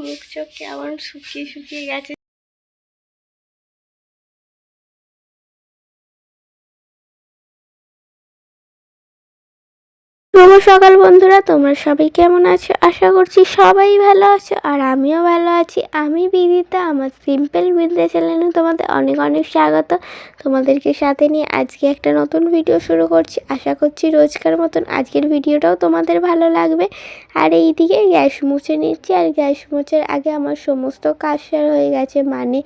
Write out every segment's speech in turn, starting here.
মুখ চোখ কেমন শুকিয়ে শুকিয়ে গেছে। শুভ সকাল বন্ধুরা, তোমরা সবাই কেমন আছো? আশা করছি সবাই ভালো আছো আর আমিও ভালো আছি। আমি বিদিতা, আমার সিম্পল বিদ্যা চ্যানেলে তোমাদের অনেক অনেক স্বাগত। তোমাদেরকে সাথে নিয়ে আজকে একটা নতুন ভিডিও শুরু করছি। আশা করছি রোজকার মতন আজকের ভিডিওটাও তোমাদের ভালো লাগবে। আর এইদিকে গ্যাস মুছে নিচ্ছি, আর গ্যাস মোছার আগে আমার সমস্ত কাজ শেয়ার হয়ে গেছে, মানে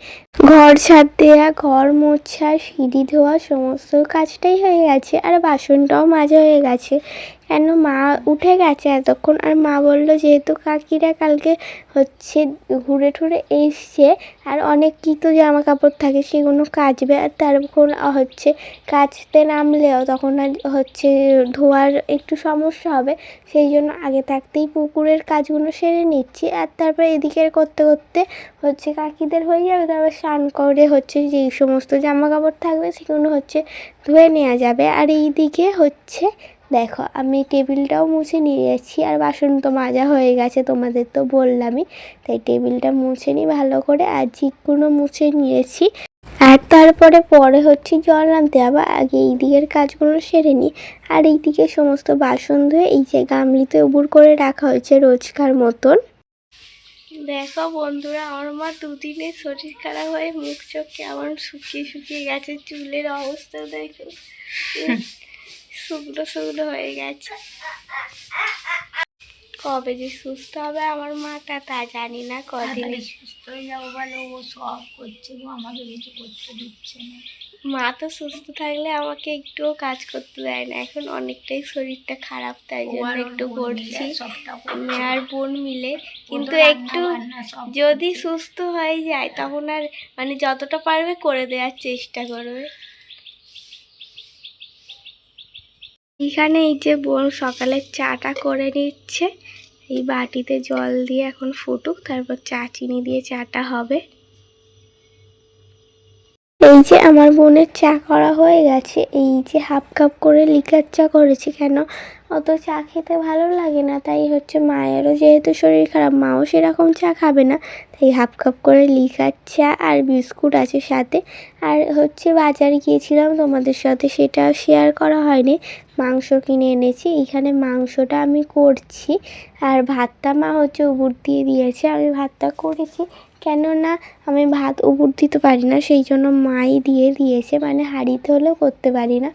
ঘর ঝাড় দেওয়া, ঘর মোছা, সিঁড়ি ধোয়া, সমস্ত কাজটাই হয়ে গেছে। আর বাসনটাও মাজা হয়ে গেছে। কেন মা উঠে গেছে এতক্ষণ, আর মা বলল যেহেতু কাকিরা কালকে ঘুরে ঠুরে এসছে আর অনেক কিছু জামা কাপড় থাকে সেগুলো কাচবে, আর তারপর কাচতে নামলেও তখন আর ধোয়ার একটু সমস্যা হবে, সেই জন্য আগে থাকতেই পুকুরের কাজগুলো সেরে নিচ্ছি। আর তারপর এদিকের করতে করতে কাকিদের হয়ে যাবে, তারপর স্নান করে যেই সমস্ত জামা কাপড় থাকবে সেগুলো ধুয়ে নেওয়া যাবে। আর এইদিকে দেখো আমি টেবিলটাও মুছে নিয়ে যাচ্ছি, আর বাসন তো মাজা হয়ে গেছে তোমাদের তো বললামই, তাই টেবিলটা মুছে নিই ভালো করে, আর ঝিকগুলো মুছে নিয়েছি। আর তারপরে জল আনতে হবে, আগে এই দিকের কাজগুলো সেরে নিই। আর এইদিকে সমস্ত বাসন ধুয়ে এই যে গামলিতে উবুর করে রাখা হয়েছে রোজকার মতন। দেখো বন্ধুরা, আমার মা দুদিনে শরীর খারাপ হয়ে মুখ চোখ কেমন শুকিয়ে শুকিয়ে গেছে, চুলের অবস্থা দেখো শুকনো শুকনো হয়ে গেছে। কবে যে সুস্থ হবে আমার মাটা তা জানি না, কদিন সুস্থ হয়ে যাবো বলে ও সব করছে, ও আমাকে কিছু করতে দিচ্ছে না। মা তো সুস্থ থাকলে আমাকে একটুও কাজ করতে দেয় না, এখন অনেকটাই শরীরটা খারাপ, তাই জন্য একটু করছি আমি আর বোন মিলে। কিন্তু একটু যদি সুস্থ হয়ে যায় তখন আর মানে যতটা পারবে করে দেওয়ার চেষ্টা করবে। এখানে এই যে বোন সকালে চাটা করে নিচ্ছে, এই বাটিতে জল দিয়ে এখন ফুটুক, তারপর চা চিনি দিয়ে চাটা হবে। এই যে আমার বোনের চা করা হয়ে গেছে, এই যে হাফ কাপ করে লিকার চা করেছি, কেন অত চা খেতে ভালো লাগে না, তাই মায়েরও যেহেতু শরীর খারাপ, মাও সেরকম চা খাবে না, তাই হাফ কাপ করে লিকার চা আর বিস্কুট আছে সাথে। আর বাজারে গিয়েছিলাম তোমাদের সাথে, সেটা শেয়ার করা হয়নি, মাংস কিনে এনেছি, এইখানে মাংসটা আমি করছি, আর ভাতটা মা উবুর দিয়ে দিয়েছে, আমি ভাতটা করেছি, কেননা আমি ভাত উবুর দিতে পারি না, সেই জন্য মাই দিয়ে দিয়েছে, মানে হাঁড়িতে হলেও করতে পারি না।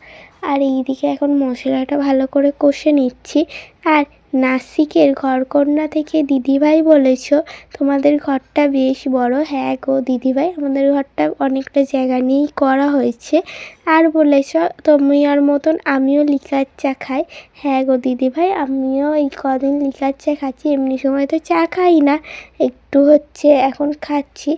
আর এইদিকে এখন মশলাটা ভালো করে কষে নিচ্ছি। আর নাসিকের ঘরকন্যা থেকে দিদিভাই বলেছ তোমাদের ঘরটা বেশ বড়। হ্যাঁ গো দিদিভাই, আমাদের ঘরটা অনেকটা জায়গা নিয়েই করা হয়েছে। আর বলেছ তুমি আর মতন আমিও লিকার চা খাই। হ্যাঁ গো দিদিভাই, আমিও এই কদিন লিকার চা খাচ্ছি, এমনি সময় তো চা খাই না, একটু এখন খাচ্ছি।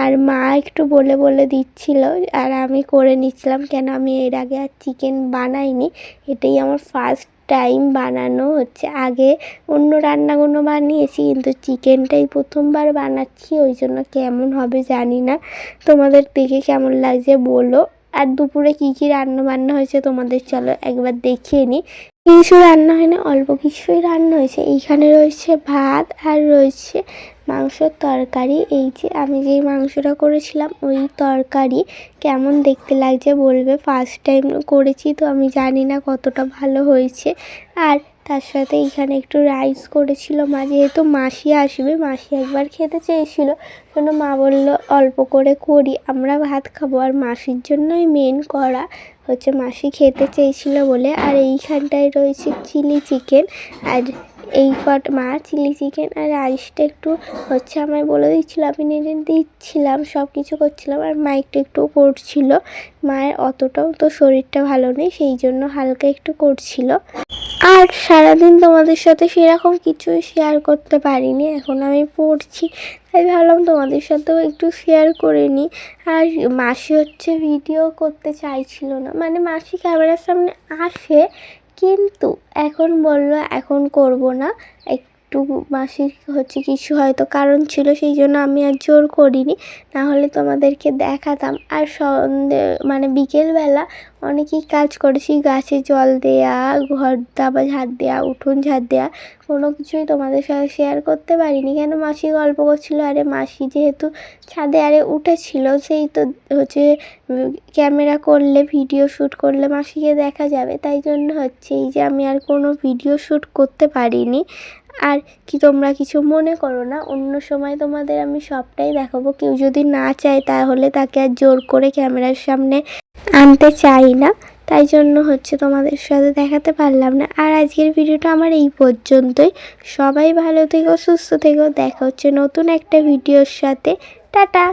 আর মা একটু বলে বলে দিচ্ছিল, আর আমি করে নিচ্ছিলাম, কেন আমি এর আগে আর চিকেন বানাইনি, এটাই আমার ফার্স্ট টাইম বানানো আগে অন্য রান্নাগুলো বানিয়েছি, কিন্তু চিকেনটাই প্রথমবার বানাচ্ছি, ওই জন্য কেমন হবে জানি না, তোমাদের দেখে কেমন লাগছে বলো। আর দুপুরে কী কী রান্না বান্না হয়েছে তোমাদের চলো একবার দেখিয়ে নিই। কিছু রান্না হয়নি, অল্প কিছুই রান্না হয়েছে। এইখানে রয়েছে ভাত আর রয়েছে মাংসের তরকারি। এই যে আমি যেই মাংসটা করেছিলাম ওই তরকারি, কেমন দেখতে লাগছে বলবে, ফার্স্ট টাইম করেছি তো আমি জানি না কতটা ভালো হয়েছে। আর তার সাথে এইখানে একটু রাইস করেছিল মা, যেহেতু মাসি আসবে, মাসি একবার খেতে চেয়েছিল, জন্য মা বলল অল্প করে করি, আমরা ভাত খাবো, আর মাসির জন্যই মেন করা, মাসি খেতে চেয়েছিল বলে। আর এইখানটায় রয়েছে চিলি চিকেন, আর এই মা চিলি চিকেন আর রাইসটা একটু আমায় বলে দিচ্ছিল, আমি নেড়ে দিচ্ছিলাম, সব কিছু করছিলাম, আর মা একটু একটু করছিল, মায়ের অতটাও তো শরীরটা ভালো নেই, সেই জন্য হালকা একটু করছিল। আর সারাদিন তোমাদের সাথে সেরকম কিছুই শেয়ার করতে পারিনি, এখন আমি পড়ছি, তাই ভাবলাম তোমাদের সাথেও একটু শেয়ার করে নিই। আর মাসি ভিডিও করতে চাইছিল না, মানে মাসি ক্যামেরার সামনে আসে, কিন্তু এখন বলল এখন করব না, একটু একটু মাসির হচ্ছে কিছু হয়তো কারণ ছিল, সেই জন্য আমি আর জোর করিনি, না হলে তোমাদেরকে দেখাতাম। আর সন্ধে মানে বিকেলবেলা অনেকই কাজ করেছি, গাছে জল দেয়া, ঘর দাবা ঝাড় দেওয়া, উঠোন ঝাড় দেওয়া, কোনো কিছুই তোমাদের সাথে শেয়ার করতে পারিনি। কেন মাসি গল্প করছিল, আরে মাসি যেহেতু ছাদে উঠেছিল, সেই তো হচ্ছে ক্যামেরা করলে ভিডিও শ্যুট করলে মাসিকে দেখা যাবে, তাই জন্য হচ্ছে এই যে আমি আর কোনো ভিডিও শ্যুট করতে পারিনি। আর কি তোমরা কিছু মনে করো না, অন্য সময় তোমাদের আমি সবটাই দেখাবো। কেউ যদি না চায় তাহলে তাকে আর জোর করে ক্যামেরার সামনে আনতে চাই না, তাই জন্য হচ্ছে তোমাদের সাথে দেখাতে পারলাম না। আর আজকের ভিডিওটা আমার এই পর্যন্তই। সবাই ভালো থেকো, সুস্থ থেকো, দেখা হচ্ছে নতুন একটা ভিডিওর সাথে। টাটা।